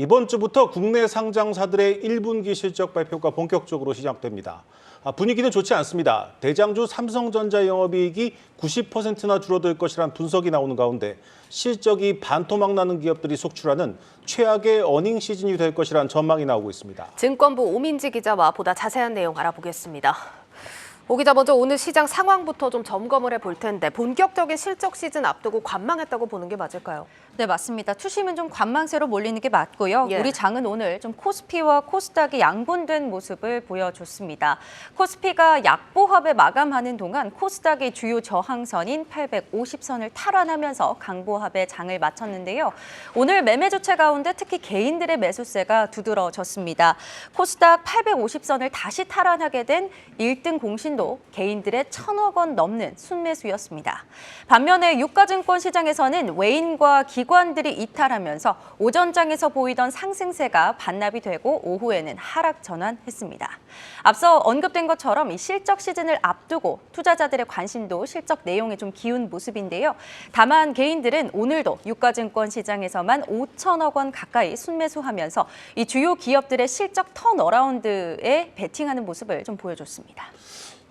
이번 주부터 국내 상장사들의 1분기 실적 발표가 본격적으로 시작됩니다. 분위기는 좋지 않습니다. 대장주 삼성전자 영업이익이 90%나 줄어들 것이란 분석이 나오는 가운데 실적이 반토막 나는 기업들이 속출하는 최악의 어닝 시즌이 될 것이란 전망이 나오고 있습니다. 증권부 오민지 기자와 보다 자세한 내용 알아보겠습니다. 오 기자, 먼저 오늘 시장 상황부터 좀 점검을 해볼 텐데 본격적인 실적 시즌 앞두고 관망했다고 보는 게 맞을까요? 네, 맞습니다. 투심은 좀 관망세로 몰리는 게 맞고요. 예. 우리 장은 오늘 좀 코스피와 코스닥이 양분된 모습을 보여줬습니다. 코스피가 약보합에 마감하는 동안 코스닥의 주요 저항선인 850선을 탈환하면서 강보합에 장을 마쳤는데요. 오늘 매매 주체 가운데 특히 개인들의 매수세가 두드러졌습니다. 코스닥 850선을 다시 탈환하게 된 1등 공신도 개인들의 1,000억 원 넘는 순매수였습니다. 반면에 유가증권 시장에서는 외인과 기관들이 이탈하면서 오전장에서 보이던 상승세가 반납이 되고 오후에는 하락 전환했습니다. 앞서 언급된 것처럼 이 실적 시즌을 앞두고 투자자들의 관심도 실적 내용에 좀 기운 모습인데요. 다만 개인들은 오늘도 유가증권 시장에서만 5천억 원 가까이 순매수하면서 이 주요 기업들의 실적 턴어라운드에 베팅하는 모습을 좀 보여줬습니다.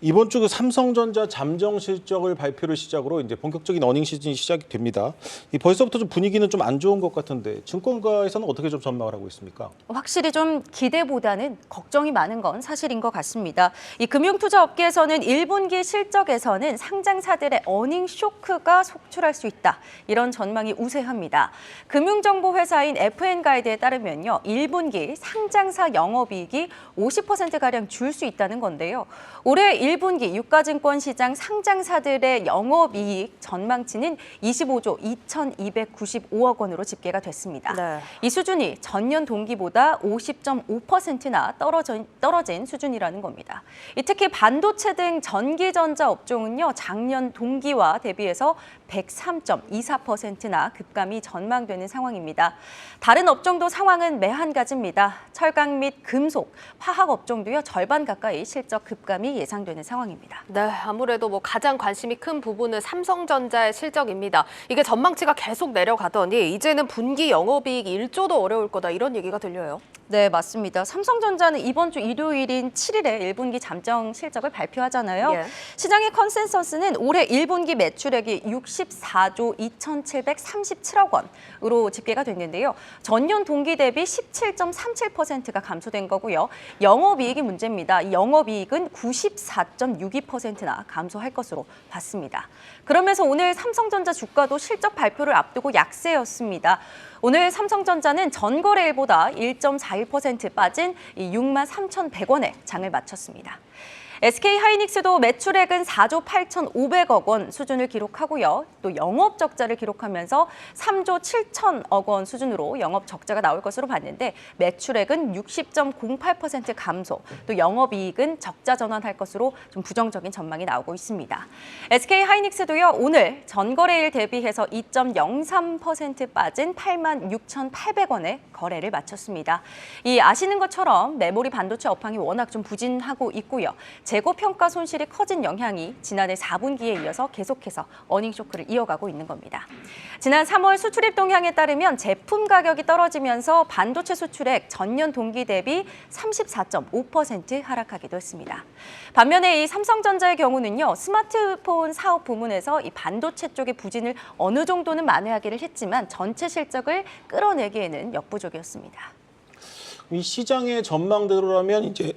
이번 주 삼성전자 잠정 실적을 발표를 시작으로 이제 본격적인 어닝 시즌이 시작이 됩니다. 벌써부터 좀 분위기는 좀 안 좋은 것 같은데 증권가에서는 어떻게 좀 전망을 하고 있습니까? 확실히 좀 기대보다는 걱정이 많은 건 사실인 것 같습니다. 이 금융투자업계에서는 1분기 실적에서는 상장사들의 어닝 쇼크가 속출할 수 있다. 이런 전망이 우세합니다. 금융정보회사인 FN가이드에 따르면요. 1분기 상장사 영업이익이 50%가량 줄 수 있다는 건데요. 올해 1분기 유가증권 시장 상장사들의 영업이익 전망치는 25조 2,295억 원으로 집계가 됐습니다. 네. 이 수준이 전년 동기보다 50.5%나 떨어진 수준이라는 겁니다. 특히 반도체 등 전기전자 업종은요, 작년 동기와 대비해서 103.24%나 급감이 전망되는 상황입니다. 다른 업종도 상황은 매한가지입니다. 철강 및 금속, 화학 업종도요, 절반 가까이 실적 급감이 예상되는 상황입니다. 네, 아무래도 가장 관심이 큰 부분은 삼성전자의 실적입니다. 이게 전망치가 계속 내려가더니 이제는 분기 영업이익 1조도 어려울 거다 이런 얘기가 들려요. 네, 맞습니다. 삼성전자는 이번 주 일요일인 7일에 1분기 잠정 실적을 발표하잖아요. 예. 시장의 컨센서스는 올해 1분기 매출액이 64조 2,737억 원으로 집계가 됐는데요. 전년 동기 대비 17.37%가 감소된 거고요. 영업이익이 문제입니다. 이 영업이익은 94.62%나 감소할 것으로 봤습니다. 그러면서 오늘 삼성전자 주가도 실적 발표를 앞두고 약세였습니다. 오늘 삼성전자는 전거래일보다 1.41% 빠진 63,100원에 장을 마쳤습니다. SK하이닉스도 매출액은 4조 8,500억 원 수준을 기록하고요. 또 영업 적자를 기록하면서 3조 7천억 원 수준으로 영업 적자가 나올 것으로 봤는데 매출액은 60.08% 감소, 또 영업이익은 적자 전환할 것으로 좀 부정적인 전망이 나오고 있습니다. SK하이닉스도요. 오늘 전거래일 대비해서 2.03% 빠진 86,800원에 거래를 마쳤습니다. 이 아시는 것처럼 메모리 반도체 업황이 워낙 좀 부진하고 있고요. 재고 평가 손실이 커진 영향이 지난해 4분기에 이어서 계속해서 어닝 쇼크를 이어가고 있는 겁니다. 지난 3월 수출입 동향에 따르면 제품 가격이 떨어지면서 반도체 수출액 전년 동기 대비 34.5% 하락하기도 했습니다. 반면에 이 삼성전자의 경우는요, 스마트폰 사업 부문에서 이 반도체 쪽의 부진을 어느 정도는 만회하기를 했지만 전체 실적을 끌어내기에는 역부족이었습니다. 이 시장의 전망대로라면 이제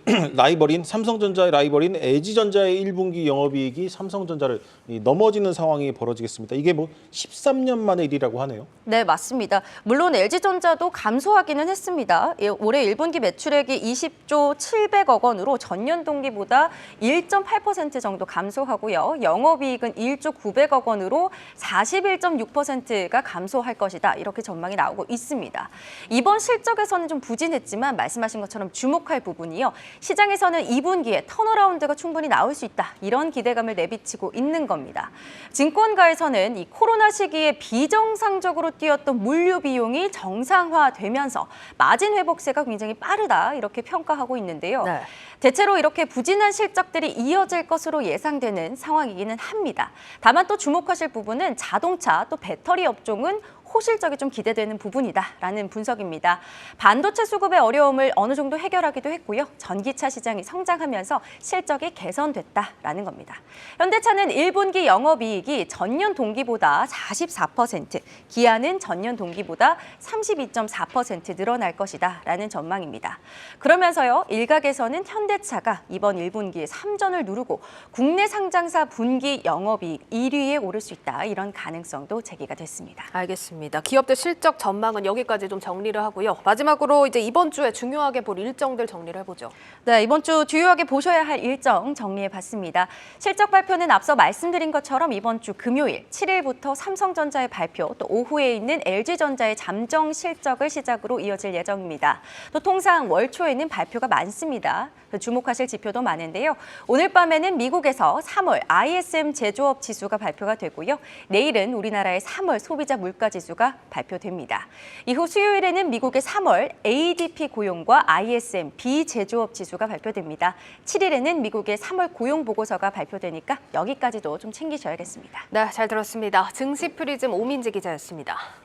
삼성전자의 라이벌인 LG전자의 1분기 영업이익이 삼성전자를 넘어지는 상황이 벌어지겠습니다. 이게 13년 만의 일이라고 하네요. 네, 맞습니다. 물론 LG전자도 감소하기는 했습니다. 올해 1분기 매출액이 20조 700억 원으로 전년 동기보다 1.8% 정도 감소하고요. 영업이익은 1조 900억 원으로 41.6%가 감소할 것이다. 이렇게 전망이 나오고 있습니다. 이번 실적에서는 좀 부진했지만 말씀하신 것처럼 주목할 부분이요. 시장에서는 2분기에 턴어라운드가 충분히 나올 수 있다. 이런 기대감을 내비치고 있는 겁니다. 증권가에서는 이 코로나 시기에 비정상적으로 뛰었던 물류 비용이 정상화되면서 마진 회복세가 굉장히 빠르다. 이렇게 평가하고 있는데요. 네. 대체로 이렇게 부진한 실적들이 이어질 것으로 예상되는 상황이기는 합니다. 다만 또 주목하실 부분은 자동차 또 배터리 업종은 호실적이 좀 기대되는 부분이다라는 분석입니다. 반도체 수급의 어려움을 어느 정도 해결하기도 했고요. 전기차 시장이 성장하면서 실적이 개선됐다라는 겁니다. 현대차는 1분기 영업이익이 전년 동기보다 44%, 기아는 전년 동기보다 32.4% 늘어날 것이다라는 전망입니다. 그러면서요, 일각에서는 현대차가 이번 1분기에 3전을 누르고 국내 상장사 분기 영업이익 1위에 오를 수 있다, 이런 가능성도 제기가 됐습니다. 알겠습니다. 기업들 실적 전망은 여기까지 좀 정리를 하고요. 마지막으로 이제 이번 주에 중요하게 볼 일정들 정리를 해보죠. 네, 이번 주 주요하게 보셔야 할 일정 정리해봤습니다. 실적 발표는 앞서 말씀드린 것처럼 이번 주 금요일 7일부터 삼성전자의 발표, 또 오후에 있는 LG전자의 잠정 실적을 시작으로 이어질 예정입니다. 또 통상 월 초에는 발표가 많습니다. 주목하실 지표도 많은데요. 오늘 밤에는 미국에서 3월 ISM 제조업 지수가 발표가 되고요. 내일은 우리나라의 3월 소비자 물가 지수가 발표됩니다. 이후 수요일에는 미국의 3월 ADP 고용과 ISM 비제조업 지수가 발표됩니다. 7일에는 미국의 3월 고용 보고서가 발표되니까 여기까지도 좀 챙기셔야겠습니다. 네, 잘 들었습니다. 증시 프리즘 오민지 기자였습니다.